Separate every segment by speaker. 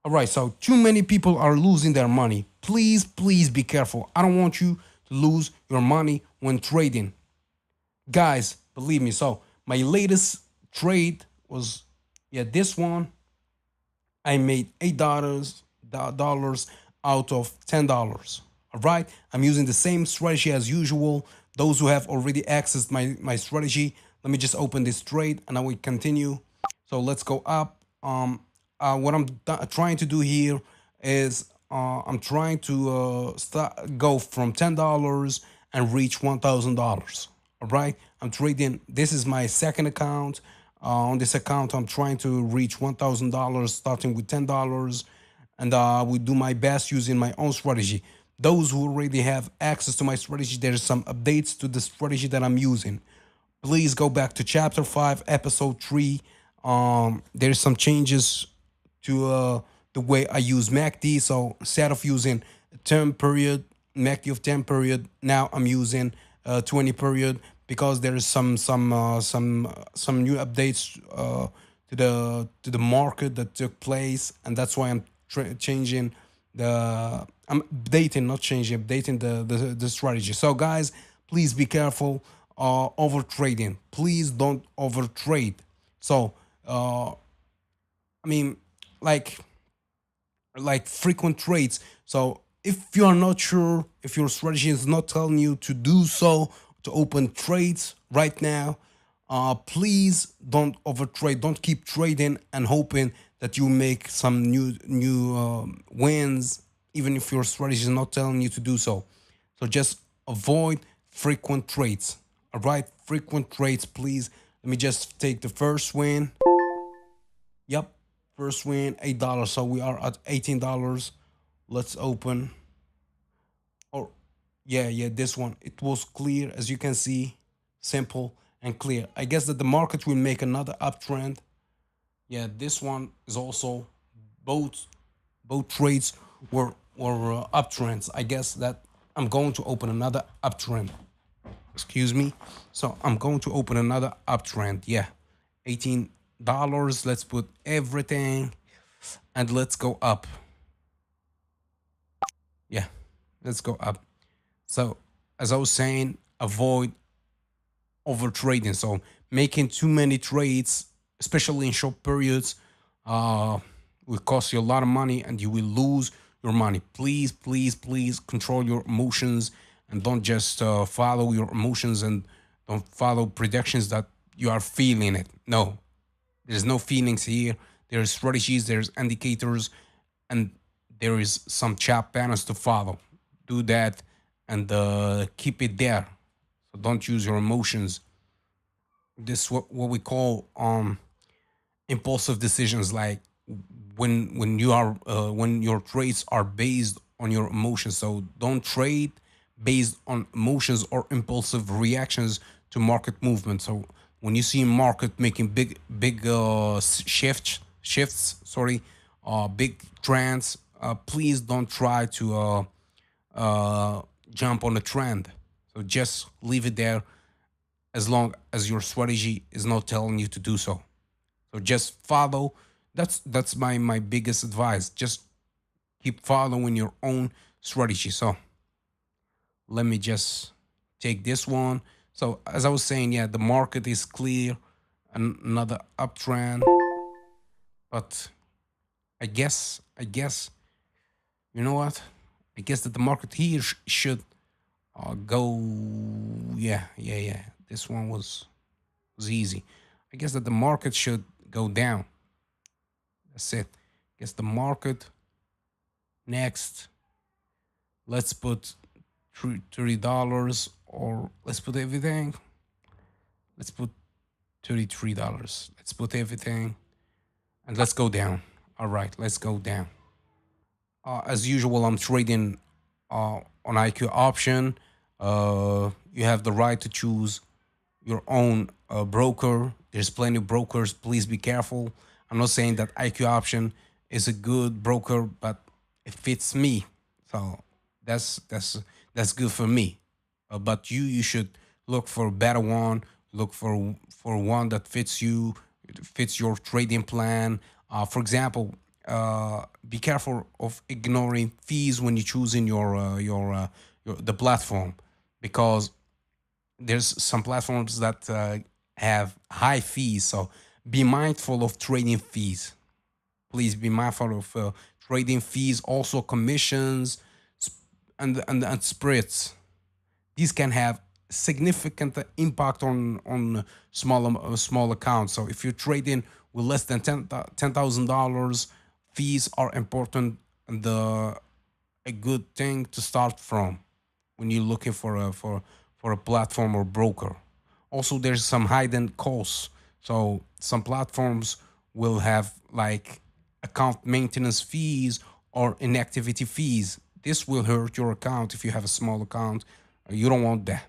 Speaker 1: All right, so too many people are losing their money. Please, please be careful. I don't want you to lose your money when trading. Guys, believe me. So, my latest trade was, yeah, this one. I made $8 out of $10. All right, I'm using the same strategy as usual. Those who have already accessed my strategy, let me just open this trade and I will continue. So let's go up. What I'm trying to do here is I'm trying to go from $10 and reach $1,000. All right, I'm trading. This is my second account. On this account, I'm trying to reach $1,000, starting with $10, and I will do my best using my own strategy. Those who already have access to my strategy, there's some updates to the strategy that I'm using. Please go back to chapter 5, episode 3. There's some changes to the way I use MACD. So instead of using a 10 period, MACD of 10 period, now I'm using 20 period because there is some new updates to the market that took place, and that's why I'm changing the I'm updating, not changing, updating the strategy. So guys, please be careful over trading. Please don't over trade. So I mean, like frequent trades. So if you are not sure, if your strategy is not telling you to do so, to open trades right now, please don't overtrade. Don't keep trading and hoping that you make some new wins, even if your strategy is not telling you to do so. So just avoid frequent trades. All right, frequent trades, please. Let me just take the first win. Yep, first win, $8. So we are at $18. Let's open. Oh, yeah, this one. It was clear, as you can see, simple and clear. I guess that the market will make another uptrend. Yeah, this one is also both both trades were uptrends. I guess that I'm going to open another uptrend. Excuse me. So I'm going to open another uptrend. Yeah, $18. Let's put everything and let's go up. Yeah, let's go up. So as I was saying, avoid over trading. So making too many trades, especially in short periods, uh, will cost you a lot of money and you will lose your money. Please, please, please control your emotions and don't just follow your emotions and don't follow predictions that you are feeling it. No, there's no feelings here. There's strategies, there's indicators, and there is some chat patterns to follow. Do that and keep it there. So don't use your emotions. This is what we call impulsive decisions, like when your trades are based on your emotions. So don't trade based on emotions or impulsive reactions to market movement. So when you see market making big shifts, sorry, big trends, please don't try to jump on a trend. So just leave it there as long as your strategy is not telling you to do so. So just follow. That's my biggest advice. Just keep following your own strategy. So let me just take this one. So as I was saying, yeah, the market is clear, another uptrend, but I guess you know what? I guess that the market here should go. Yeah. This one was easy. I guess that the market should go down. That's it. Guess the market next. Let's put $30 or let's put everything. Let's put $33. Let's put everything and let's go down. All right, let's go down. As usual, I'm trading on IQ option. You have the right to choose your own broker. There's plenty of brokers. Please be careful. I'm not saying that IQ option is a good broker, but it fits me. So that's good for me. But you should look for a better one. Look for one that fits you, fits your trading plan. For example, be careful of ignoring fees when you're choosing your the platform, because there's some platforms that have high fees. So be mindful of trading fees. Please be mindful of trading fees, also commissions, and spreads. These can have significant impact on small accounts. So if you're trading with less than $10,000, fees are important and a good thing to start from when you're looking for a platform or broker. Also, there's some hidden costs. So some platforms will have like account maintenance fees or inactivity fees. This will hurt your account if you have a small account. You don't want that.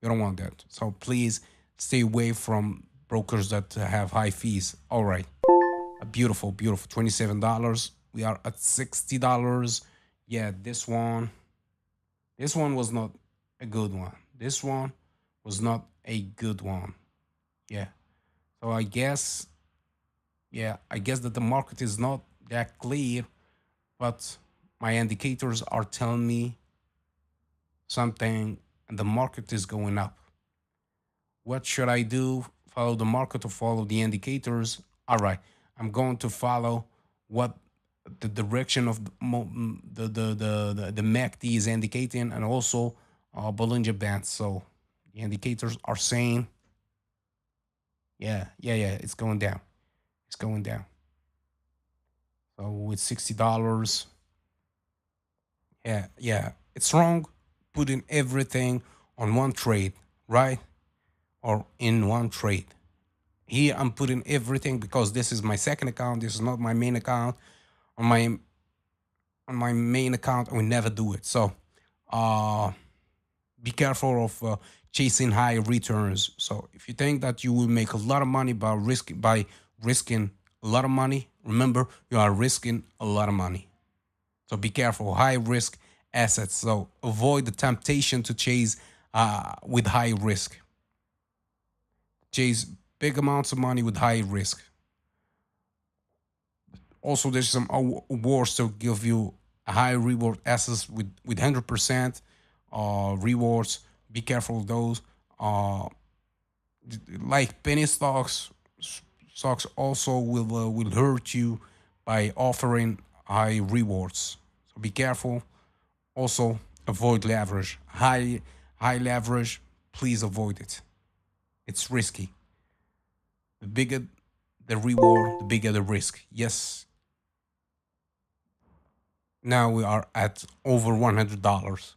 Speaker 1: You don't want that. So please stay away from brokers that have high fees. All right. A beautiful, beautiful $27. We are at $60. Yeah, this one was not a good one. This one was not a good one. Yeah. So I guess that the market is not that clear, but my indicators are telling me something and the market is going up. What should I do? Follow the market or follow the indicators? All right, I'm going to follow what the direction of the MACD is indicating, and also Bollinger Bands. So the indicators are saying, yeah, it's going down. It's going down. So with $60, yeah, it's wrong putting everything on one trade, right? Or in one trade. Here I'm putting everything because this is my second account. This is not my main account. On my main account, I will never do it. So uh, be careful of chasing high returns. So if you think that you will make a lot of money by risking a lot of money, remember you are risking a lot of money. So be careful, high risk assets. So avoid the temptation to chase with high risk. Chase big amounts of money with high risk. Also, there's some awards to give you a high reward assets with 100% rewards. Be careful of those. Uh, like penny stocks also will hurt you by offering high rewards. So be careful. Also, avoid leverage. High leverage, please avoid it. It's risky. The bigger the reward, the bigger the risk. Yes. Now we are at over $100.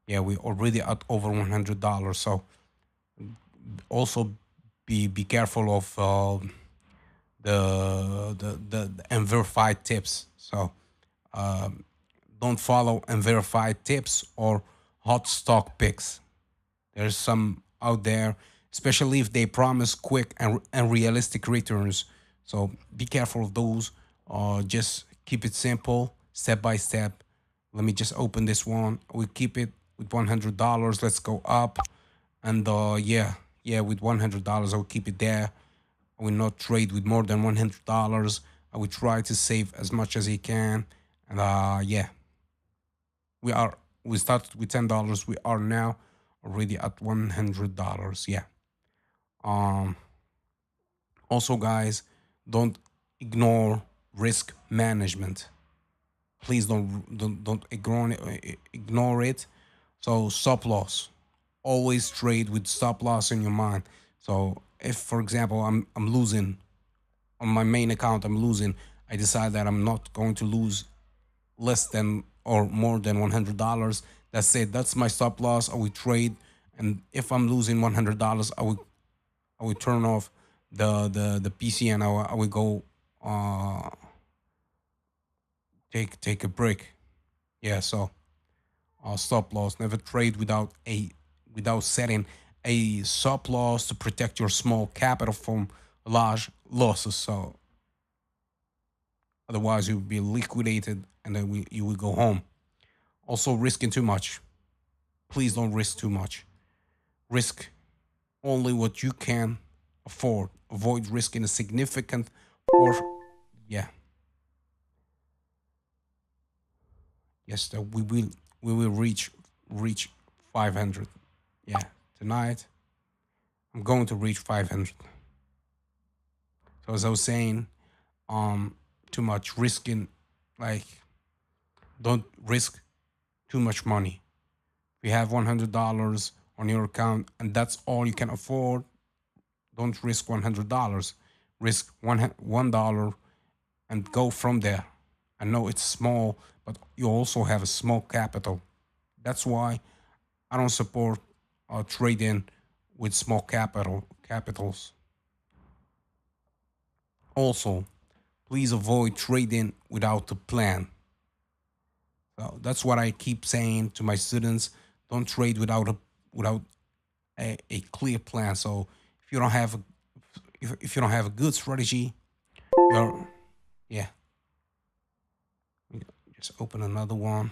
Speaker 1: Yeah, we already at over $100. So also be careful of the unverified tips. So don't follow unverified tips or hot stock picks. There's some out there, especially if they promise quick and realistic returns. So be careful of those. Just keep it simple, step by step. Let me just open this one. We keep it with $100. Let's go up. And yeah, with $100, I will keep it there. I will not trade with more than $100. I will try to save as much as I can. And yeah, we are we started with $10. We are now already at $100. Yeah. Um. Also, guys, don't ignore risk management. Please don't ignore it. So stop loss. Always trade with stop loss in your mind. So if, for example, I'm losing on my main account, I'm losing. I decide that I'm not going to lose less than or more than $100. That's it. That's my stop loss. I will trade, and if I'm losing $100, I will turn off the PC, and I will go uh take a break. Yeah. So stop loss. Never trade without setting a stop loss to protect your small capital from large losses. So otherwise, you will be liquidated, and then you will go home. Also, risking too much. Please don't risk too much. Risk only what you can afford. Avoid risking a significant or yeah. Yes, that we will reach 500. Yeah, tonight I'm going to reach 500. So as I was saying, um, too much risking, like don't risk too much money. If you have $100 on your account and that's all you can afford, don't risk $100. Risk $1 and go from there. I know it's small, but you also have a small capital. That's why I don't support trading with small capitals. Also, please avoid trading without a plan. So that's what I keep saying to my students. Don't trade without a clear plan. So if you don't have a, if you don't have a good strategy, you're yeah. Just open another one.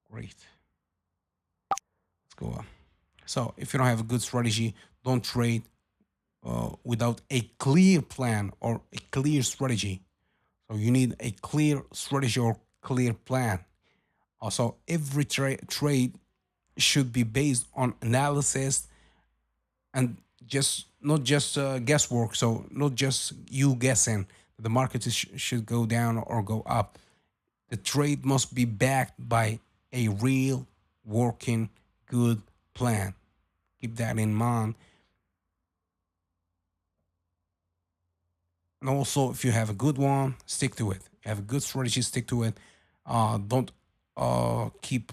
Speaker 1: Great. Let's go up. So if you don't have a good strategy, don't trade without a clear plan or a clear strategy. So you need a clear strategy or clear plan. Also, every trade should be based on analysis and just not just guesswork. So not just you guessing that the market should go down or go up. The trade must be backed by a real working good plan. Keep that in mind. And also, if you have a good one, stick to it. You have a good strategy, stick to it. Don't keep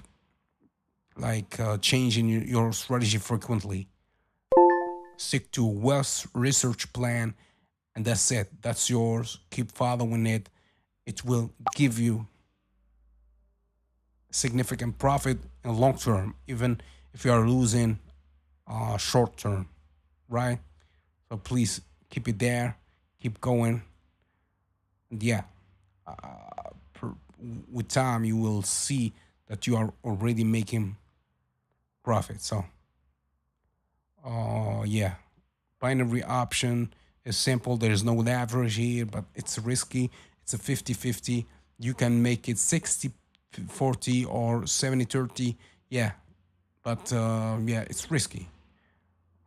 Speaker 1: like changing your strategy frequently. Stick to a well research plan, and that's it. That's yours. Keep following it. It will give you significant profit in long term, even if you are losing short term, right? So please keep it there, keep going. And yeah, per, with time you will see that you are already making profit. So yeah, binary option is simple. There's no leverage here, but it's risky. It's a 50-50. You can make it 60-40 or 70-30. Yeah, but yeah, it's risky.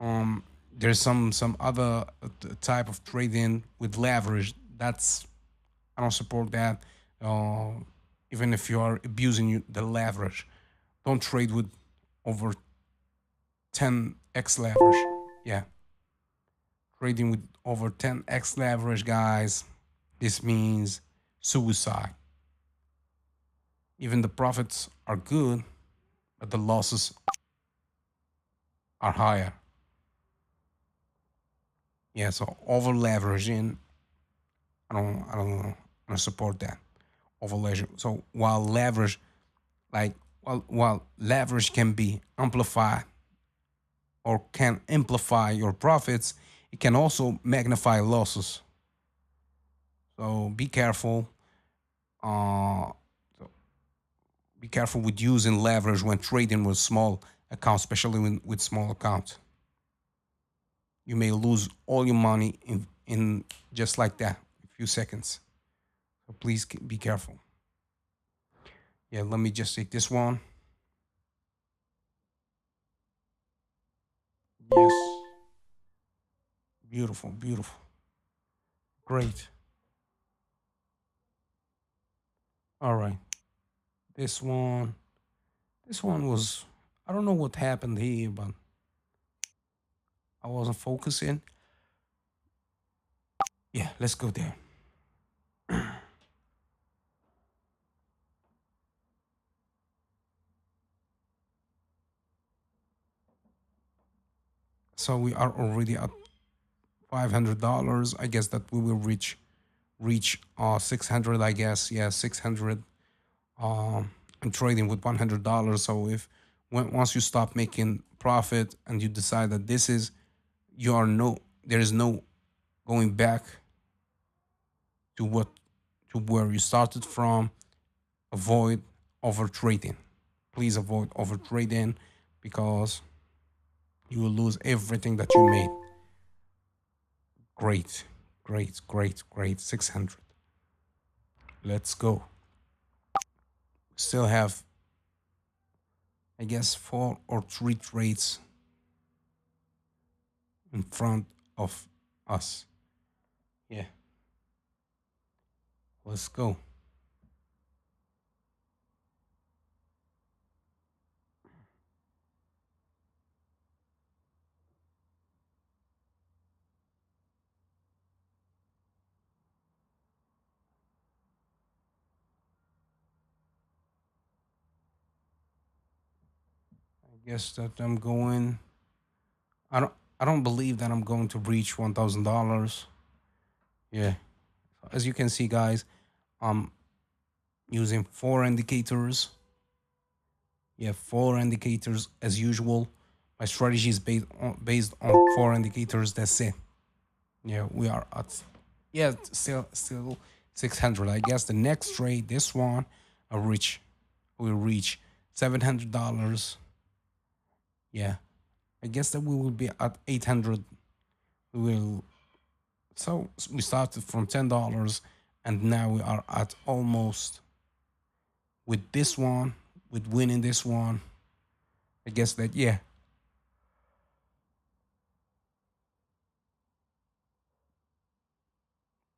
Speaker 1: There's some other type of trading with leverage. That's I don't support that. Uh, Even if you are abusing the leverage, don't trade with over 10x leverage. Yeah, trading with over 10x leverage, guys. This means suicide. Even the profits are good, but the losses are higher. Yeah, so over leveraging, I don't support that. Over leverage. So while leverage, like while leverage can be amplified or can amplify your profits, it can also magnify losses. So be careful. Uh, so be careful with using leverage when trading with small accounts, especially with small accounts. You may lose all your money in just like that, a few seconds. So please be careful. Yeah, let me just take this one. Yes, beautiful, beautiful, great. All right, this one, this one was. I don't know what happened here, but I wasn't focusing. Yeah, let's go there. So we are already at $500. I guess that we will reach 600. I guess yeah, 600. I'm trading with $100. So if once you stop making profit and you decide that this is you are no there is no going back to what to where you started from, avoid over trading. Please avoid over trading because you will lose everything that you made. Great, Great, great, great. 600. Let's go. Still have, I guess, 4 or 3 trades in front of us. Yeah, let's go. I guess that I'm going. I don't. I don't believe that I'm going to reach $1,000. Yeah, as you can see, guys, I'm using 4 indicators. Yeah, 4 indicators as usual. My strategy is based on 4 indicators. That's it. Yeah, we are at, yeah, still 600. I guess the next trade, this one, will reach $700. Yeah, I guess that we will be at 800. We will. So we started from $10, and now we are at almost, with this one, with winning this one. I guess that, yeah,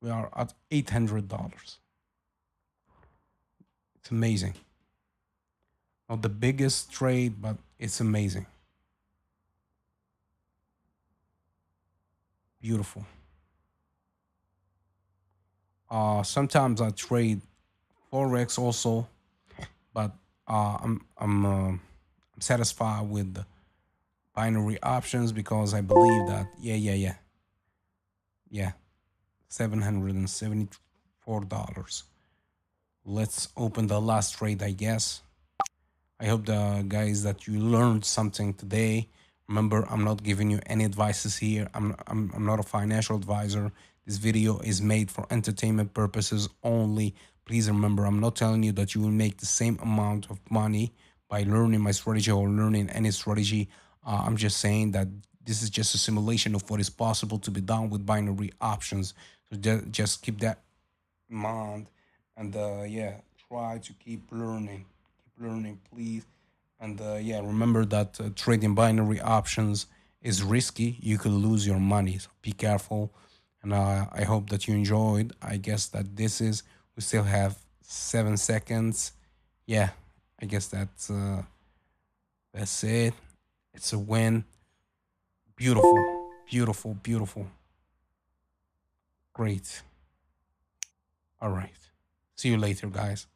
Speaker 1: we are at $800. It's amazing. Not the biggest trade, but it's amazing. Beautiful. Sometimes I trade forex also, but I'm satisfied with the binary options because I believe that, yeah, $774. Let's open the last trade, I guess. I hope, the guys, that you learned something today. Remember, I'm not giving you any advices here. I'm not a financial advisor. This video is made for entertainment purposes only. Please remember, I'm not telling you that you will make the same amount of money by learning my strategy or learning any strategy. I'm just saying that this is just a simulation of what is possible to be done with binary options. So just keep that in mind, and yeah, try to keep learning, please. And yeah, remember that trading binary options is risky. You could lose your money, so be careful. And I hope that you enjoyed. I guess that this is, we still have 7 seconds. Yeah, I guess that's it. It's a win. Beautiful, beautiful, beautiful. Great. All right. See you later, guys.